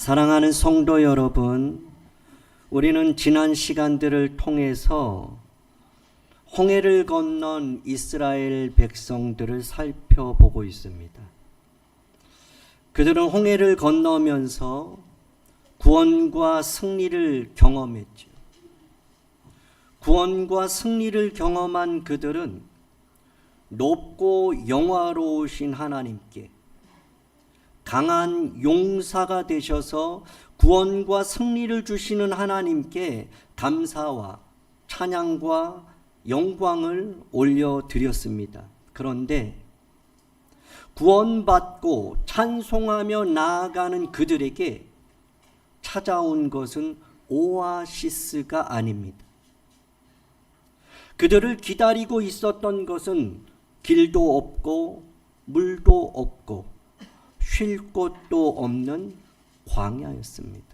사랑하는 성도 여러분, 우리는 지난 시간들을 통해서 홍해를 건넌 이스라엘 백성들을 살펴보고 있습니다. 그들은 홍해를 건너면서 구원과 승리를 경험했죠. 구원과 승리를 경험한 그들은 높고 영화로우신 하나님께 강한 용사가 되셔서 구원과 승리를 주시는 하나님께 감사와 찬양과 영광을 올려드렸습니다. 그런데 구원받고 찬송하며 나아가는 그들에게 찾아온 것은 오아시스가 아닙니다. 그들을 기다리고 있었던 것은 길도 없고 물도 없고 쉴 곳도 없는 광야였습니다.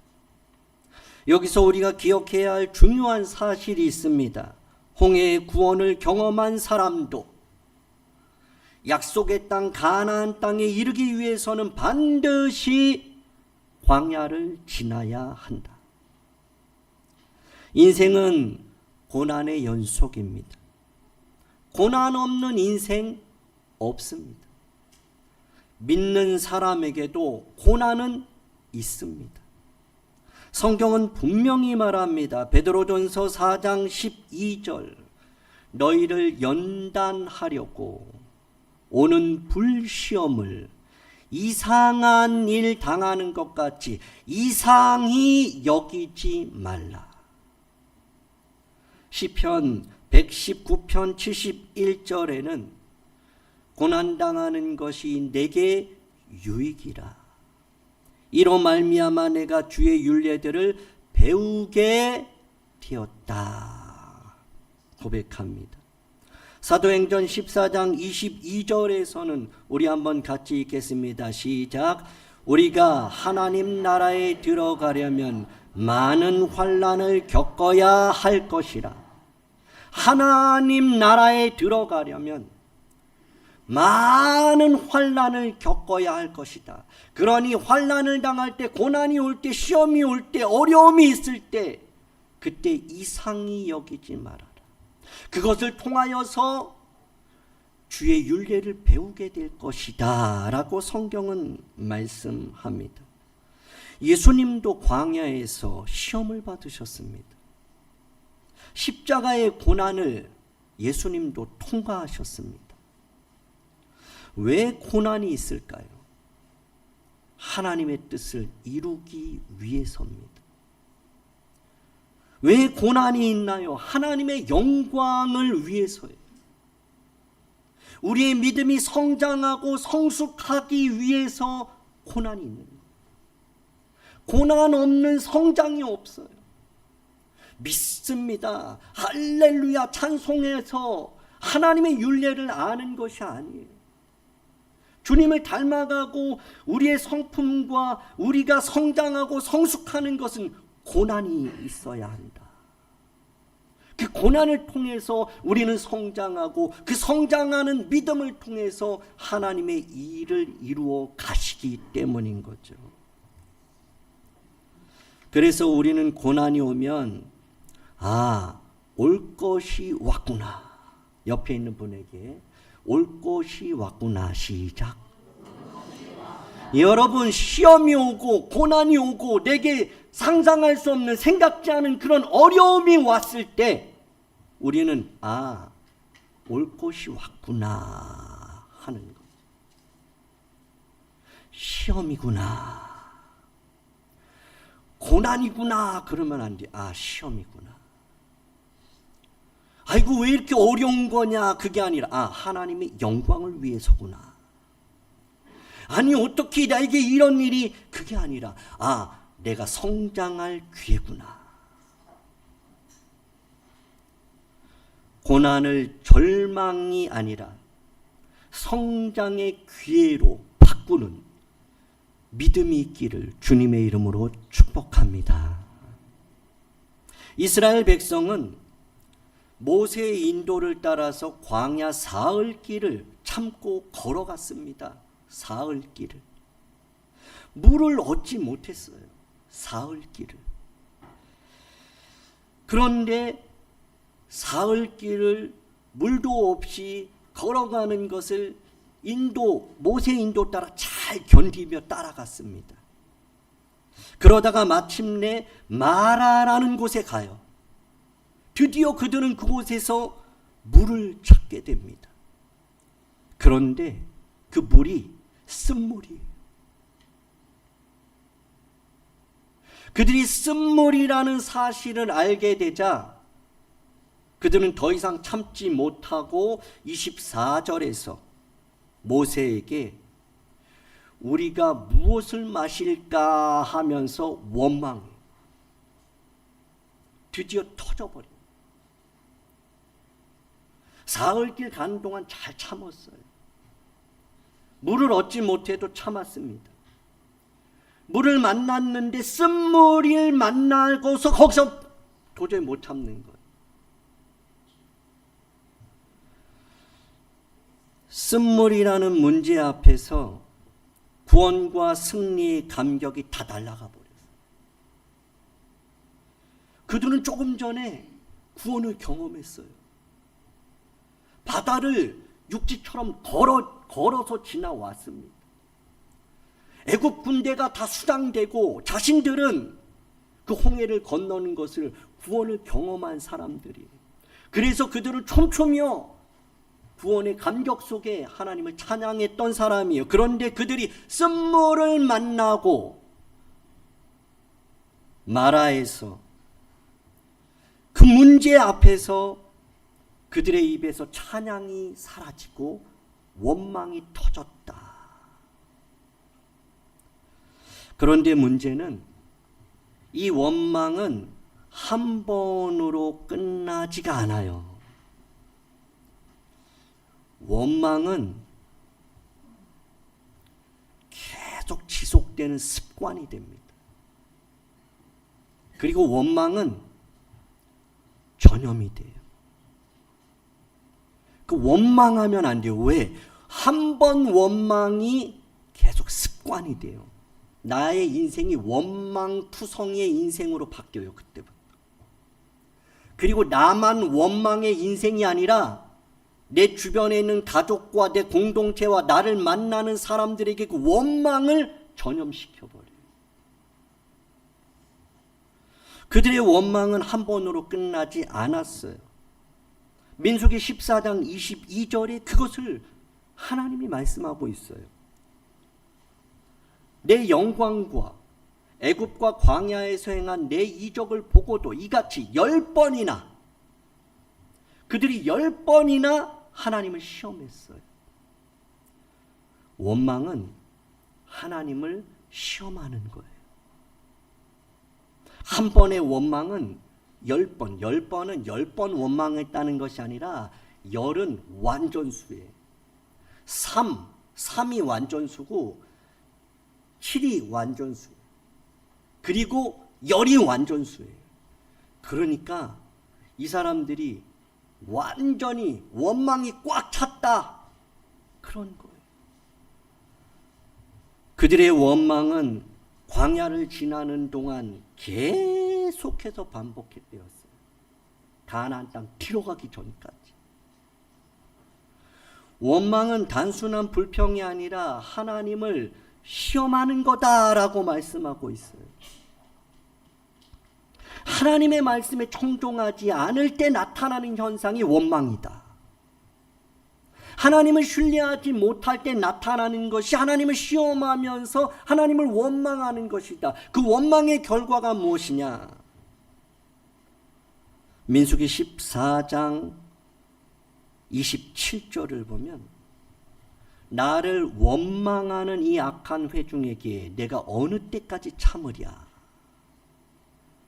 여기서 우리가 기억해야 할 중요한 사실이 있습니다. 홍해의 구원을 경험한 사람도 약속의 땅 가나안 땅에 이르기 위해서는 반드시 광야를 지나야 한다. 인생은 고난의 연속입니다. 고난 없는 인생 없습니다. 믿는 사람에게도 고난은 있습니다. 성경은 분명히 말합니다. 베드로전서 4장 12절 너희를 연단하려고 오는 불시험을 이상한 일 당하는 것 같이 이상히 여기지 말라. 시편 119편 71절에는 고난당하는 것이 내게 유익이라. 이로 말미암아 내가 주의 율례들을 배우게 되었다 고백합니다. 사도행전 14장 22절에서는 우리 한번 같이 읽겠습니다. 시작. 우리가 하나님 나라에 들어가려면 많은 환난을 겪어야 할 것이라. 하나님 나라에 들어가려면 많은 환난을 겪어야 할 것이다. 그러니 환난을 당할 때, 고난이 올 때, 시험이 올 때, 어려움이 있을 때 그때 이상히 여기지 말아라. 그것을 통하여서 주의 율례를 배우게 될 것이다 라고 성경은 말씀합니다. 예수님도 광야에서 시험을 받으셨습니다. 십자가의 고난을 예수님도 통과하셨습니다. 왜 고난이 있을까요? 하나님의 뜻을 이루기 위해서입니다. 왜 고난이 있나요? 하나님의 영광을 위해서예요. 우리의 믿음이 성장하고 성숙하기 위해서 고난이 있는 거예요. 고난 없는 성장이 없어요. 믿습니다. 할렐루야 찬송해서 하나님의 율례를 아는 것이 아니에요. 주님을 닮아가고 우리의 성품과 우리가 성장하고 성숙하는 것은 고난이 있어야 한다. 그 고난을 통해서 우리는 성장하고 그 성장하는 믿음을 통해서 하나님의 일을 이루어 가시기 때문인 거죠. 그래서 우리는 고난이 오면 올 것이 왔구나. 옆에 있는 분에게 올 것이 왔구나. 시작. 여러분, 시험이 오고 고난이 오고 내게 상상할 수 없는 생각지 않은 그런 어려움이 왔을 때 우리는 올 것이 왔구나 하는 것. 시험이구나. 고난이구나 그러면 안 돼. 시험이구나. 아이고 왜 이렇게 어려운 거냐 그게 아니라 하나님의 영광을 위해서구나. 아니 어떻게 나에게 이런 일이 그게 아니라 내가 성장할 기회구나. 고난을 절망이 아니라 성장의 기회로 바꾸는 믿음이 있기를 주님의 이름으로 축복합니다. 이스라엘 백성은 모세의 인도를 따라서 광야 사흘길을 참고 걸어갔습니다. 사흘길을. 물을 얻지 못했어요. 사흘길을. 그런데 사흘길을 물도 없이 걸어가는 것을 모세 인도 따라 잘 견디며 따라갔습니다. 그러다가 마침내 마라라는 곳에 가요. 드디어 그들은 그곳에서 물을 찾게 됩니다. 그런데 그 물이 쓴물이에요. 그들이 쓴물이라는 사실을 알게 되자 그들은 더 이상 참지 못하고 24절에서 모세에게 우리가 무엇을 마실까 하면서 원망해. 드디어 터져버려. 사흘길 가는 동안 잘 참았어요. 물을 얻지 못해도 참았습니다. 물을 만났는데 쓴물을 만나고서 거기서 도저히 못 참는 거예요. 쓴물이라는 문제 앞에서 구원과 승리의 감격이 다 날아가 버렸어요. 그들은 조금 전에 구원을 경험했어요. 바다를 육지처럼 걸어서 지나왔습니다. 애굽 군대가 다 수장되고 자신들은 그 홍해를 건너는 것을 구원을 경험한 사람들이에요. 그래서 그들은 춤추며 구원의 감격 속에 하나님을 찬양했던 사람이에요. 그런데 그들이 쓴물을 만나고 마라에서 그 문제 앞에서 그들의 입에서 찬양이 사라지고 원망이 터졌다. 그런데 문제는 이 원망은 한 번으로 끝나지가 않아요. 원망은 계속 지속되는 습관이 됩니다. 그리고 원망은 전염이 돼요. 그 원망하면 안 돼요. 왜? 한 번 원망이 계속 습관이 돼요. 나의 인생이 원망투성이의 인생으로 바뀌어요. 그때부터. 그리고 나만 원망의 인생이 아니라 내 주변에 있는 가족과 내 공동체와 나를 만나는 사람들에게 그 원망을 전염시켜버려요. 그들의 원망은 한 번으로 끝나지 않았어요. 민수기 14장 22절에 그것을 하나님이 말씀하고 있어요. 내 영광과 애굽과 광야에서 행한 내 이적을 보고도 이같이 10번이나 그들이 10번이나 하나님을 시험했어요. 원망은 하나님을 시험하는 거예요. 한 번의 원망은 10번, 10번은 10번 원망했다는 것이 아니라 10은 완전수예요. 3이 완전수고 7이 완전수예요. 그리고 10이 완전수예요. 그러니까 이 사람들이 완전히 원망이 꽉 찼다. 그런 거예요. 그들의 원망은 광야를 지나는 동안 계속해서 반복되었어요. 가나안 땅 들어가기 전까지. 원망은 단순한 불평이 아니라 하나님을 시험하는 거다라고 말씀하고 있어요. 하나님의 말씀에 청종하지 않을 때 나타나는 현상이 원망이다. 하나님을 신뢰하지 못할 때 나타나는 것이 하나님을 시험하면서 하나님을 원망하는 것이다. 그 원망의 결과가 무엇이냐? 민수기 14장 27절을 보면 나를 원망하는 이 악한 회중에게 내가 어느 때까지 참으랴?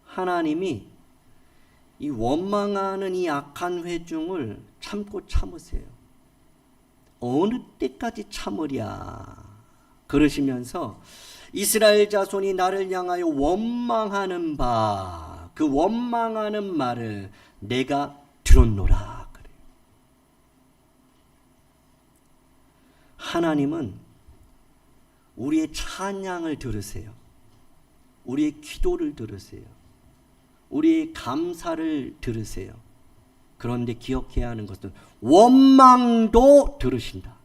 하나님이 이 원망하는 이 악한 회중을 참고 참으세요. 어느 때까지 참으랴? 그러시면서 이스라엘 자손이 나를 향하여 원망하는 바, 그 원망하는 말을 내가 들었노라. 그래요. 하나님은 우리의 찬양을 들으세요. 우리의 기도를 들으세요. 우리의 감사를 들으세요. 그런데 기억해야 하는 것은 원망도 들으신다.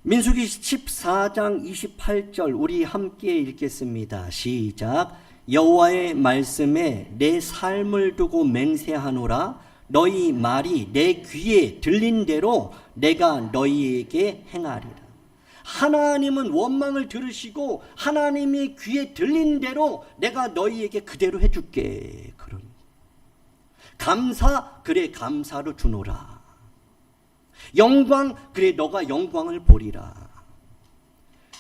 민수기 14장 28절 우리 함께 읽겠습니다. 시작. 여호와의 말씀에 내 삶을 두고 맹세하노라. 너희 말이 내 귀에 들린 대로 내가 너희에게 행하리라. 하나님은 원망을 들으시고 하나님이 귀에 들린 대로 내가 너희에게 그대로 해줄게. 그러니 감사, 그래 감사로 주노라. 영광, 그래 너가 영광을 보리라.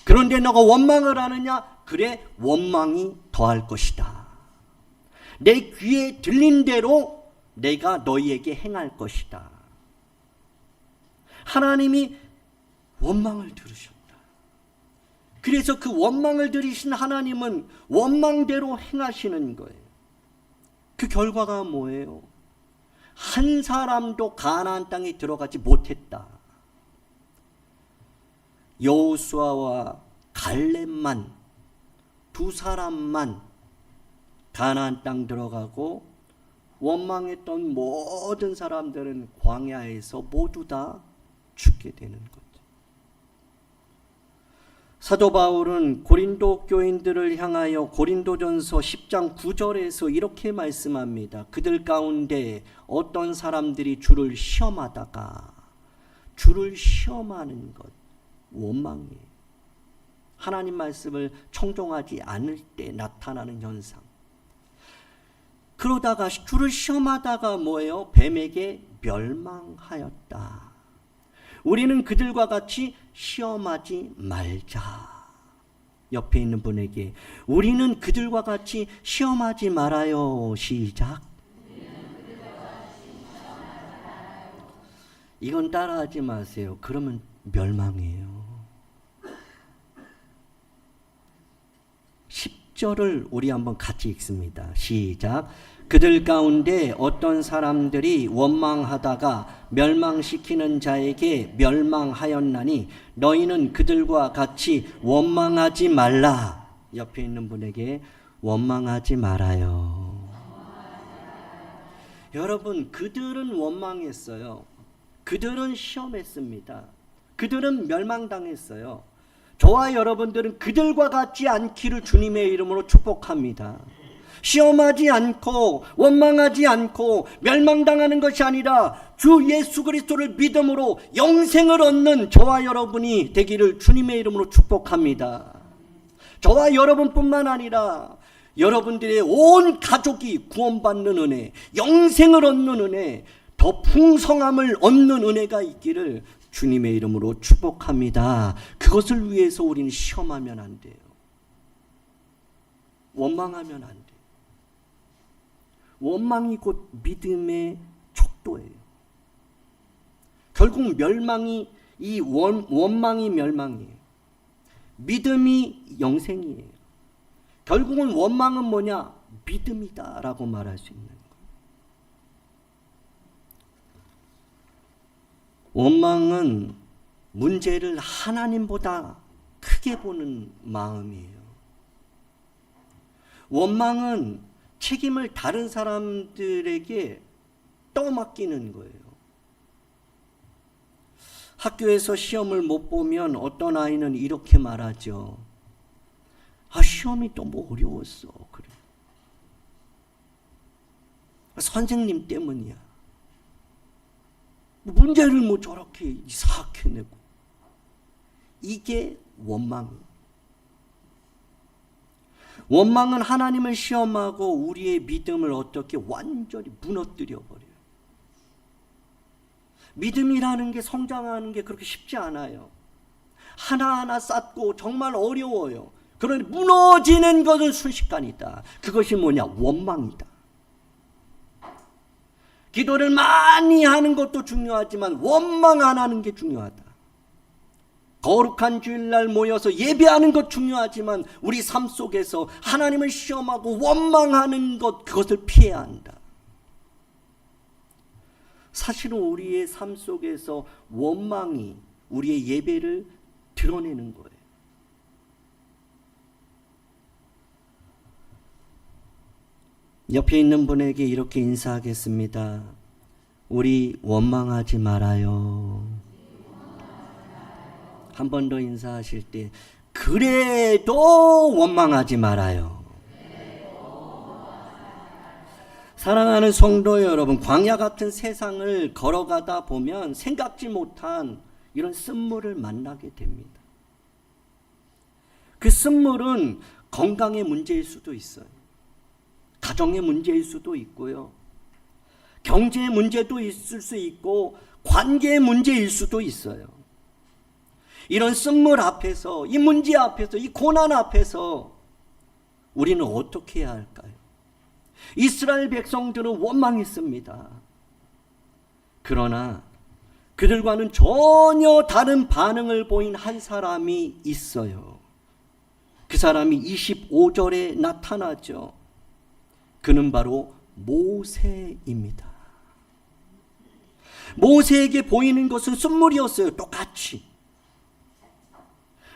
그런데 너가 원망을 하느냐? 그래 원망이 더할 것이다. 내 귀에 들린 대로 내가 너희에게 행할 것이다. 하나님이 원망을 들으셨다. 그래서 그 원망을 들으신 하나님은 원망대로 행하시는 거예요. 그 결과가 뭐예요? 한 사람도 가나안 땅에 들어가지 못했다. 여호수아와 갈렙만, 두 사람만 가나안 땅 들어가고 원망했던 모든 사람들은 광야에서 모두 다 죽게 되는 거죠. 사도 바울은 고린도 교인들을 향하여 고린도전서 10장 9절에서 이렇게 말씀합니다. 그들 가운데 어떤 사람들이 주를 시험하다가, 주를 시험하는 것, 원망이에요. 하나님 말씀을 청종하지 않을 때 나타나는 현상. 그러다가 주를 시험하다가 뭐예요? 뱀에게 멸망하였다. 우리는 그들과 같이 시험하지 말자. 옆에 있는 분에게 우리는 그들과 같이 시험하지 말아요. 시작. 이건 따라하지 마세요. 그러면 멸망이에요. 10절을 우리 한번 같이 읽습니다. 시작. 그들 가운데 어떤 사람들이 원망하다가 멸망시키는 자에게 멸망하였나니 너희는 그들과 같이 원망하지 말라. 옆에 있는 분에게 원망하지 말아요. 여러분, 그들은 원망했어요. 그들은 시험했습니다. 그들은 멸망당했어요. 저와 여러분들은 그들과 같지 않기를 주님의 이름으로 축복합니다. 시험하지 않고 원망하지 않고 멸망당하는 것이 아니라 주 예수 그리스도를 믿음으로 영생을 얻는 저와 여러분이 되기를 주님의 이름으로 축복합니다. 저와 여러분뿐만 아니라 여러분들의 온 가족이 구원받는 은혜, 영생을 얻는 은혜, 더 풍성함을 얻는 은혜가 있기를 주님의 이름으로 축복합니다. 그것을 위해서 우리는 시험하면 안 돼요. 원망하면 안 돼요. 원망이 곧 믿음의 척도예요. 결국 멸망이, 이 원망이 멸망이에요. 믿음이 영생이에요. 결국은 원망은 뭐냐? 믿음이다 라고 말할 수 있는 거예요. 원망은 문제를 하나님보다 크게 보는 마음이에요. 원망은 책임을 다른 사람들에게 떠맡기는 거예요. 학교에서 시험을 못 보면 어떤 아이는 이렇게 말하죠. 아, 시험이 너무 어려웠어. 그래. 선생님 때문이야. 문제를 뭐 저렇게 이상하게 내고. 이게 원망이에요. 원망은 하나님을 시험하고 우리의 믿음을 어떻게 완전히 무너뜨려 버려요. 믿음이라는 게 성장하는 게 그렇게 쉽지 않아요. 하나하나 쌓고 정말 어려워요. 그런데 무너지는 것은 순식간이다. 그것이 뭐냐? 원망이다. 기도를 많이 하는 것도 중요하지만 원망 안 하는 게 중요하다. 거룩한 주일날 모여서 예배하는 것 중요하지만 우리 삶 속에서 하나님을 시험하고 원망하는 것, 그것을 피해야 한다. 사실은 우리의 삶 속에서 원망이 우리의 예배를 드러내는 거예요. 옆에 있는 분에게 이렇게 인사하겠습니다. 우리 원망하지 말아요. 한 번 더 인사하실 때 그래도 원망하지 말아요. 사랑하는 성도 여러분, 광야 같은 세상을 걸어가다 보면 생각지 못한 이런 쓴물을 만나게 됩니다. 그 쓴물은 건강의 문제일 수도 있어요. 가정의 문제일 수도 있고요. 경제의 문제도 있을 수 있고 관계의 문제일 수도 있어요. 이런 쓴물 앞에서, 이 문제 앞에서, 이 고난 앞에서 우리는 어떻게 해야 할까요? 이스라엘 백성들은 원망했습니다. 그러나 그들과는 전혀 다른 반응을 보인 한 사람이 있어요. 그 사람이 25절에 나타나죠. 그는 바로 모세입니다. 모세에게 보이는 것은 쓴물이었어요. 똑같이.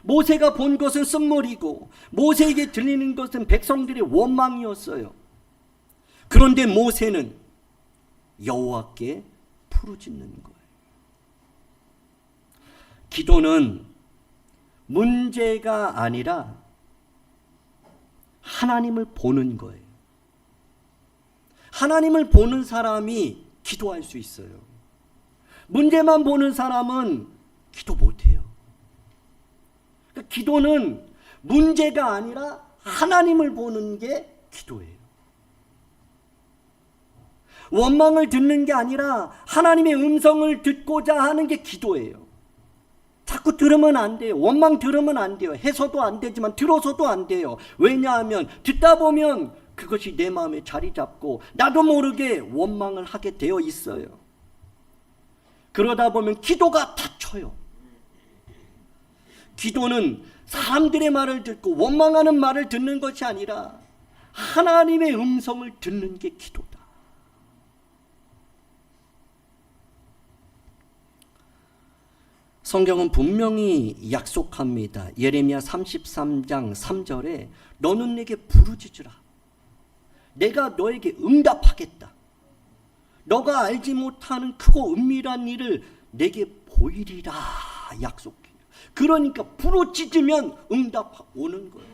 모세가 본 것은 쓴물이고 모세에게 들리는 것은 백성들의 원망이었어요. 그런데 모세는 여호와께 부르짖는 거예요. 기도는 문제가 아니라 하나님을 보는 거예요. 하나님을 보는 사람이 기도할 수 있어요. 문제만 보는 사람은 기도 못해요. 그러니까 기도는 문제가 아니라 하나님을 보는 게 기도예요. 원망을 듣는 게 아니라 하나님의 음성을 듣고자 하는 게 기도예요. 자꾸 들으면 안 돼요. 원망 들으면 안 돼요. 해서도 안 되지만 들어서도 안 돼요. 왜냐하면 듣다 보면 그것이 내 마음에 자리 잡고 나도 모르게 원망을 하게 되어 있어요. 그러다 보면 기도가 닫혀요. 기도는 사람들의 말을 듣고 원망하는 말을 듣는 것이 아니라 하나님의 음성을 듣는 게 기도다. 성경은 분명히 약속합니다. 예레미야 33장 3절에 너는 내게 부르짖으라. 내가 너에게 응답하겠다. 너가 알지 못하는 크고 은밀한 일을 내게 보이리라 약속해요. 그러니까 부르짖으면 응답 오는 거예요.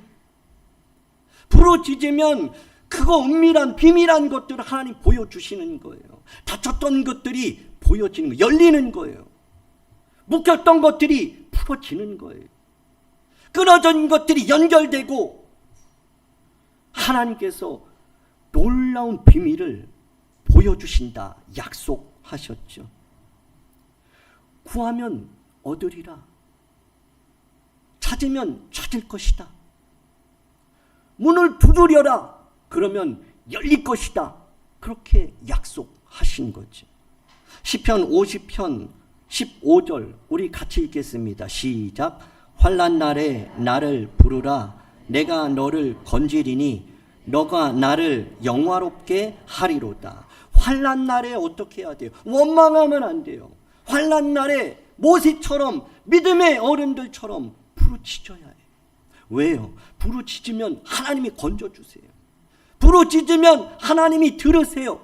부르짖으면 크고 은밀한 비밀한 것들을 하나님 보여주시는 거예요. 닫혔던 것들이 보여지는 거예요. 열리는 거예요. 묶였던 것들이 풀어지는 거예요. 끊어진 것들이 연결되고 하나님께서 놀라운 비밀을 보여주신다 약속하셨죠. 구하면 얻으리라. 찾으면 찾을 것이다. 문을 두드려라. 그러면 열릴 것이다. 그렇게 약속하신 거죠. 시편 50편 15절 우리 같이 읽겠습니다. 시작. 환난 날에 나를 부르라. 내가 너를 건지리니 너가 나를 영화롭게 하리로다. 환난 날에 어떻게 해야 돼요? 원망하면 안 돼요. 환난 날에 모세처럼 믿음의 어른들처럼 부르짖어야 해요. 왜요? 부르짖으면 하나님이 건져주세요. 부르짖으면 하나님이 들으세요.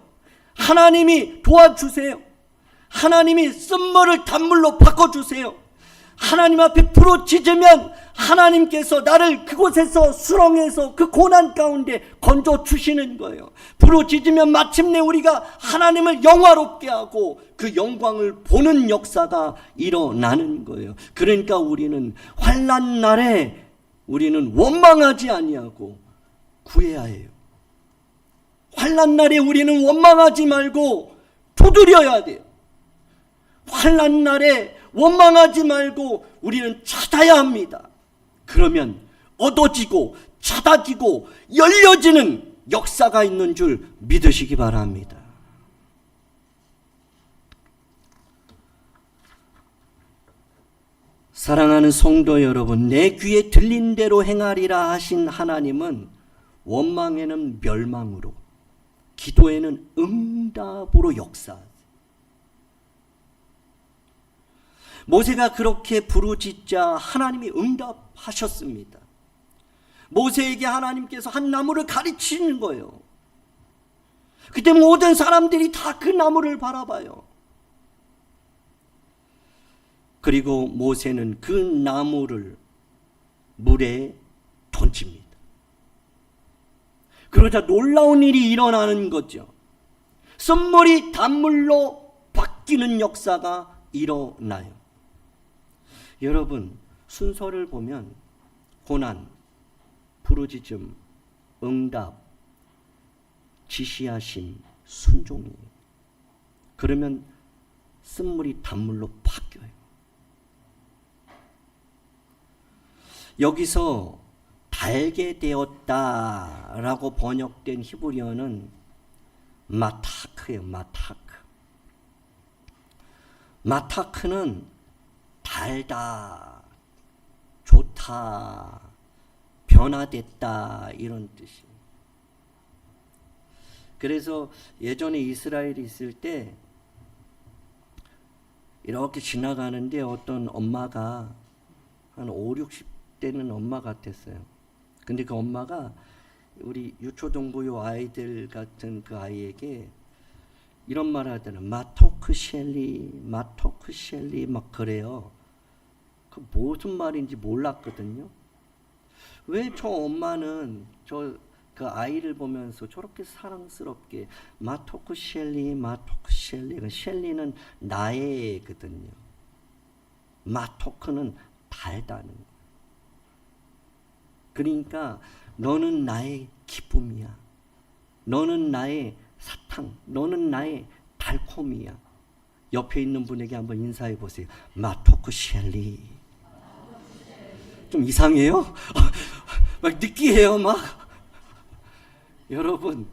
하나님이 도와주세요. 하나님이 쓴물을 단물로 바꿔주세요. 하나님 앞에 부르짖으면 하나님께서 나를 그곳에서 수렁에서 그 고난 가운데 건져주시는 거예요. 부르짖으면 마침내 우리가 하나님을 영화롭게 하고 그 영광을 보는 역사가 일어나는 거예요. 그러니까 우리는 환난 날에 우리는 원망하지 아니하고 구해야 해요. 환난 날에 우리는 원망하지 말고 두드려야 돼요. 환난 날에 원망하지 말고 우리는 찾아야 합니다. 그러면 얻어지고 찾아지고 열려지는 역사가 있는 줄 믿으시기 바랍니다. 사랑하는 성도 여러분, 내 귀에 들린 대로 행하리라 하신 하나님은 원망에는 멸망으로, 기도에는 응답으로 역사하세요. 모세가 그렇게 부르짖자 하나님이 응답하셨습니다. 모세에게 하나님께서 한 나무를 가르치는 거예요. 그때 모든 사람들이 다 그 나무를 바라봐요. 그리고 모세는 그 나무를 물에 던집니다. 그러자 놀라운 일이 일어나는 거죠. 쓴물이 단물로 바뀌는 역사가 일어나요. 여러분, 순서를 보면 고난, 부르짖음, 응답, 지시하심, 순종이에요. 그러면 쓴물이 단물로 바뀌어요. 여기서 달게 되었다라고 번역된 히브리어는 마타크예요. 마타크. 마타크는 달다, 좋다, 변화됐다 이런 뜻이에요. 그래서 예전에 이스라엘에 있을 때 이렇게 지나가는데 어떤 엄마가 한 5, 60대는 엄마 같았어요. 근데 그 엄마가 우리 유초동부요 아이들 같은 그 아이에게 이런 말 하더라고요. 마토크 셸리 막 그래요. 그 무슨 말인지 몰랐거든요. 왜 저 엄마는 그 아이를 보면서 저렇게 사랑스럽게 마토크 셸리 셸리는 나의거든요. 마토크는 달다는 거예요. 그러니까 너는 나의 기쁨이야. 너는 나의 사탕. 너는 나의 달콤이야. 옆에 있는 분에게 한번 인사해 보세요. 마토크 셸리. 좀 이상해요? 막 느끼해요 막. 여러분,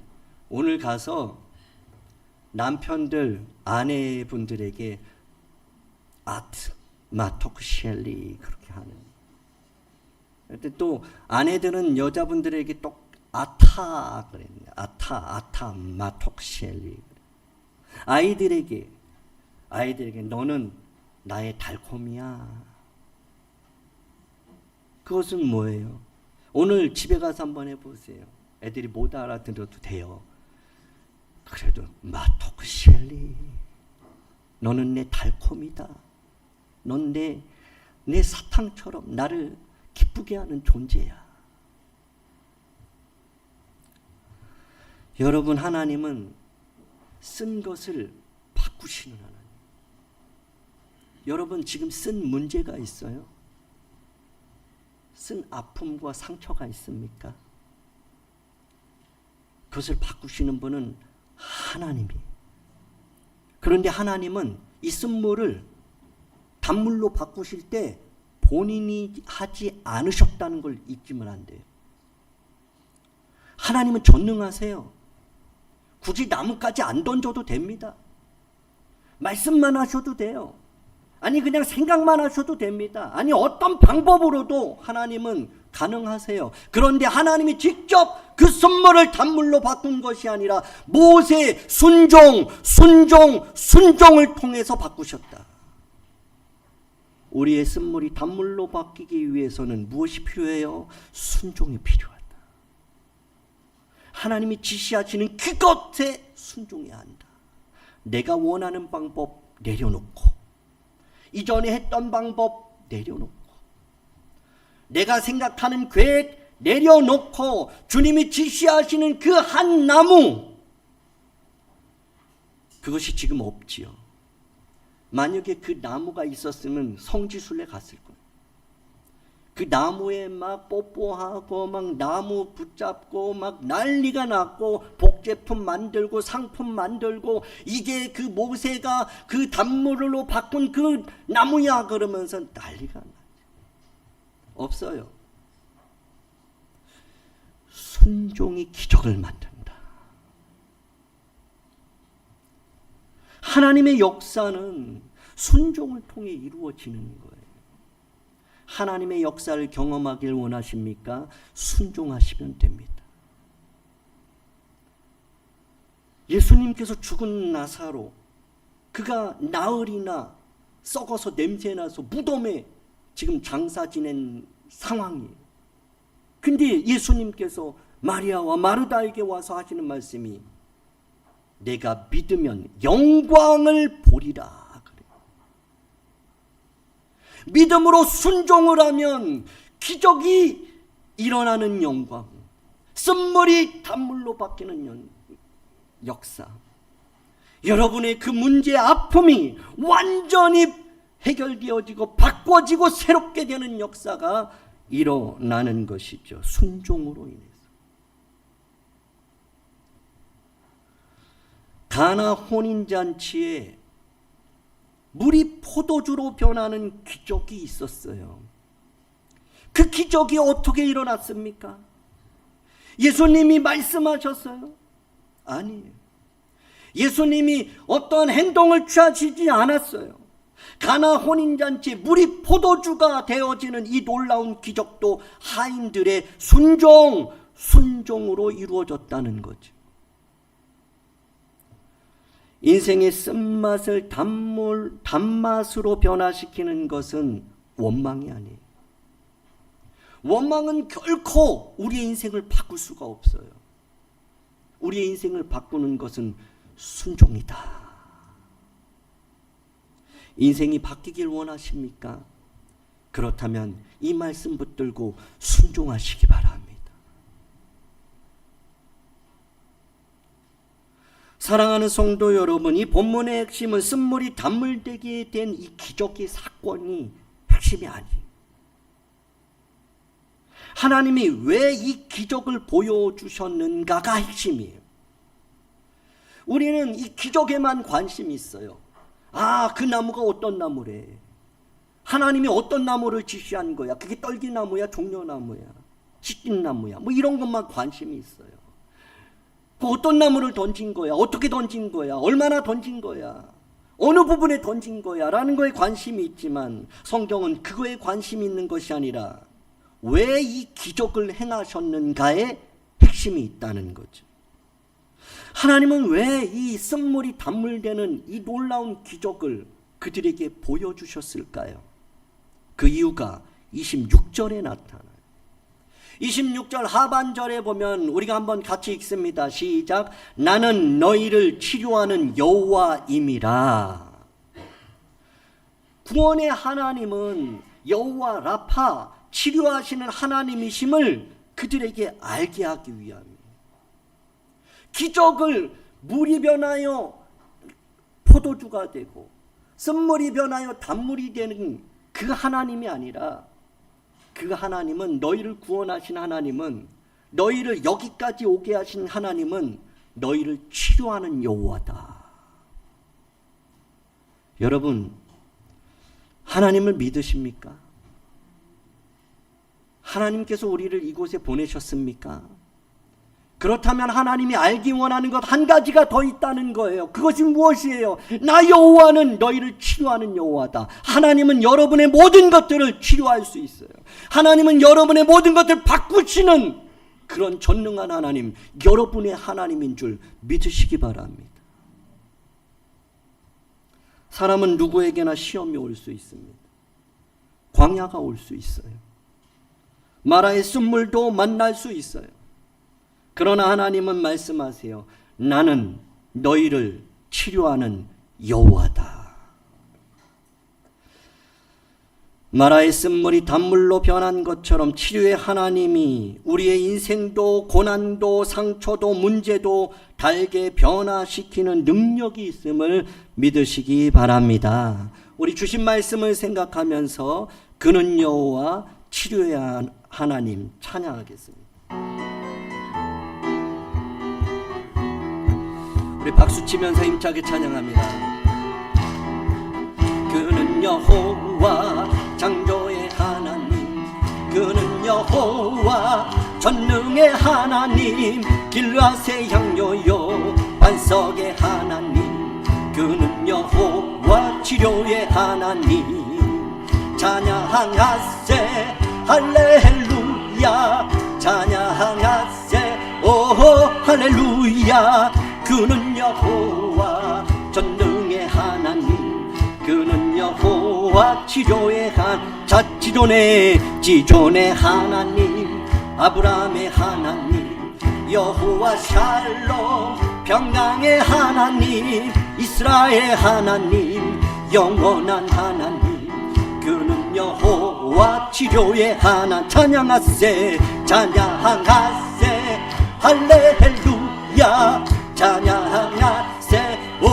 오늘 가서 남편들, 아내분들에게 아트, 마토크 셸리 그렇게 하는. 또 아내들은 여자분들에게 또 아타 그랬네. 아타 마토크 셸리. 아이들에게 너는 나의 달콤이야. 그것은 뭐예요? 오늘 집에 가서 한번 해보세요. 애들이 못 알아들어도 돼요. 그래도 마토크 셸리, 너는 내 달콤이다. 넌 내 사탕처럼 나를 기쁘게 하는 존재야. 여러분, 하나님은 쓴 것을 바꾸시는 하나님. 여러분, 지금 쓴 문제가 있어요? 쓴 아픔과 상처가 있습니까? 그것을 바꾸시는 분은 하나님이에요. 그런데 하나님은 이 쓴물을 단물로 바꾸실 때 본인이 하지 않으셨다는 걸 잊으면 안 돼요. 하나님은 전능하세요. 굳이 나무까지 안 던져도 됩니다. 말씀만 하셔도 돼요. 아니 그냥 생각만 하셔도 됩니다. 아니 어떤 방법으로도 하나님은 가능하세요. 그런데 하나님이 직접 그 쓴물을 단물로 바꾼 것이 아니라 모세의 순종을 통해서 바꾸셨다. 우리의 쓴물이 단물로 바뀌기 위해서는 무엇이 필요해요? 순종이 필요하다. 하나님이 지시하시는 그것에 순종해야 한다. 내가 원하는 방법 내려놓고, 이전에 했던 방법 내려놓고, 내가 생각하는 계획 내려놓고 주님이 지시하시는 그 한 나무, 그것이 지금 없지요. 만약에 그 나무가 있었으면 성지순례 갔을 거예요. 그 나무에 막 뽀뽀하고 막 나무 붙잡고 막 난리가 났고 복제품 만들고 상품 만들고 이게 그 모세가 그 단물로 바꾼 그 나무야 그러면서 난리가 나죠. 없어요. 순종이 기적을 만든다. 하나님의 역사는 순종을 통해 이루어지는 거예요. 하나님의 역사를 경험하길 원하십니까? 순종하시면 됩니다. 예수님께서 죽은 나사로, 그가 나흘이나 썩어서 냄새나서 무덤에 지금 장사 지낸 상황이에요. 근데 예수님께서 마리아와 마르다에게 와서 하시는 말씀이 내가 믿으면 영광을 보리라. 그래요. 믿음으로 순종을 하면 기적이 일어나는 영광, 쓴물이 단물로 바뀌는 역사, 여러분의 그 문제의 아픔이 완전히 해결되어지고 바꿔지고 새롭게 되는 역사가 일어나는 것이죠. 순종으로 인해서. 가나 혼인잔치에 물이 포도주로 변하는 기적이 있었어요. 그 기적이 어떻게 일어났습니까? 예수님이 말씀하셨어요? 아니에요. 예수님이 어떠한 행동을 취하시지 않았어요. 가나 혼인잔치에 물이 포도주가 되어지는 이 놀라운 기적도 하인들의 순종으로 이루어졌다는 거죠. 인생의 쓴맛을 단맛으로 변화시키는 것은 원망이 아니에요. 원망은 결코 우리의 인생을 바꿀 수가 없어요. 우리의 인생을 바꾸는 것은 순종이다. 인생이 바뀌길 원하십니까? 그렇다면 이 말씀 붙들고 순종하시기 바랍니다. 사랑하는 성도 여러분, 이 본문의 핵심은 쓴물이 단물되게 된 이 기적의 사건이 핵심이 아니에요. 하나님이 왜 이 기적을 보여주셨는가가 핵심이에요. 우리는 이 기적에만 관심이 있어요. 그 나무가 어떤 나무래. 하나님이 어떤 나무를 지시한 거야. 그게 떨기나무야, 종려나무야, 시띵나무야. 뭐 이런 것만 관심이 있어요. 그 어떤 나무를 던진 거야. 어떻게 던진 거야. 얼마나 던진 거야. 어느 부분에 던진 거야. 라는 거에 관심이 있지만 성경은 그거에 관심이 있는 것이 아니라 왜 이 기적을 행하셨는가에 핵심이 있다는 거죠. 하나님은 왜 이 쓴물이 단물되는 이 놀라운 기적을 그들에게 보여주셨을까요? 그 이유가 26절에 나타나요. 26절 하반절에 보면 우리가 한번 같이 읽습니다. 시작. 나는 너희를 치료하는 여호와임이라. 구원의 하나님은 여호와 라파, 치료하시는 하나님이심을 그들에게 알게 하기 위함이에요. 기적을 물이 변하여 포도주가 되고 쓴물이 변하여 단물이 되는 그 하나님이 아니라, 그 하나님은, 너희를 구원하신 하나님은, 너희를 여기까지 오게 하신 하나님은 너희를 치료하는 여호와다. 여러분, 하나님을 믿으십니까? 하나님께서 우리를 이곳에 보내셨습니까? 그렇다면 하나님이 알기 원하는 것 한 가지가 더 있다는 거예요. 그것이 무엇이에요? 나 여호와는 너희를 치료하는 여호와다. 하나님은 여러분의 모든 것들을 치료할 수 있어요. 하나님은 여러분의 모든 것들을 바꾸시는 그런 전능한 하나님, 여러분의 하나님인 줄 믿으시기 바랍니다. 사람은 누구에게나 시험이 올 수 있습니다. 광야가 올 수 있어요. 마라의 쓴물도 만날 수 있어요. 그러나 하나님은 말씀하세요. 나는 너희를 치료하는 여호와다. 마라의 쓴물이 단물로 변한 것처럼 치료의 하나님이 우리의 인생도 고난도 상처도 문제도 달게 변화시키는 능력이 있음을 믿으시기 바랍니다. 우리 주신 말씀을 생각하면서 그는 여호와 치료의 하나님 찬양하겠습니다. 우리 박수치면서 힘차게 찬양합니다. 그는 여호와 창조의 하나님, 그는 여호와 전능의 하나님, 길앗의 향료요 반석의 하나님, 그는 여호와 치료의 하나님. 찬양하세 할렐루야, 찬양하세 오 할렐루야. 그는 여호와 전능의 하나님, 그는 여호와 치료의 지존의 하나님, 아브라함의 하나님, 여호와 샬롬 평강의 하나님, 이스라엘 하나님, 영원한 하나님, 그는 여호와 치료의 하나님. 찬양하세, 찬양하세, 할렐루야, 찬양하세, 오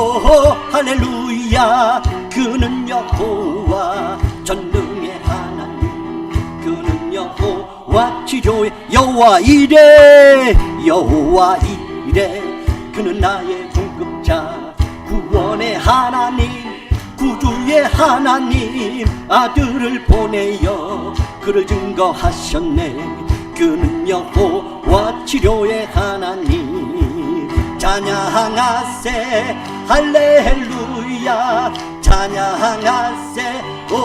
할렐루야. 그는 여호와 전능의 하나님, 그는 여호와 치료의 여호와 이레, 여호와 이레. 그는 나의 공급자, 구원의 하나님, 구주의 하나님. 아들을 보내어 그를 증거하셨네. 그는 여호와 치료의 하나님. 찬양하세, 할렐루야, 찬양하세, 오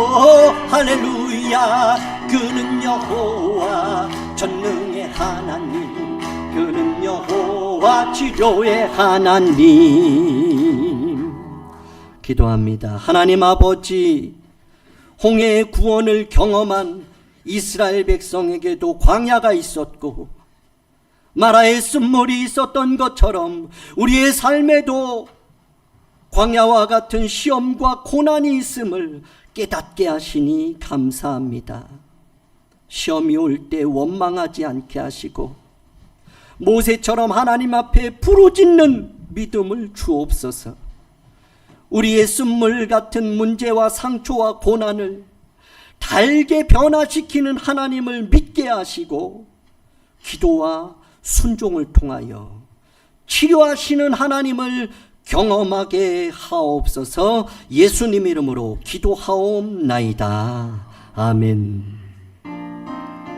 할렐루야. 그는 여호와 전능의 하나님, 그는 여호와 치료의 하나님. 기도합니다. 하나님 아버지, 홍해의 구원을 경험한 이스라엘 백성에게도 광야가 있었고 마라의 쓴물이 있었던 것처럼 우리의 삶에도 광야와 같은 시험과 고난이 있음을 깨닫게 하시니 감사합니다. 시험이 올 때 원망하지 않게 하시고 모세처럼 하나님 앞에 부르짖는 믿음을 주옵소서. 우리의 쓴물 같은 문제와 상처와 고난을 달게 변화시키는 하나님을 믿게 하시고 기도와 순종을 통하여 치료하시는 하나님을 경험하게 하옵소서. 예수님 이름으로 기도하옵나이다. 아멘.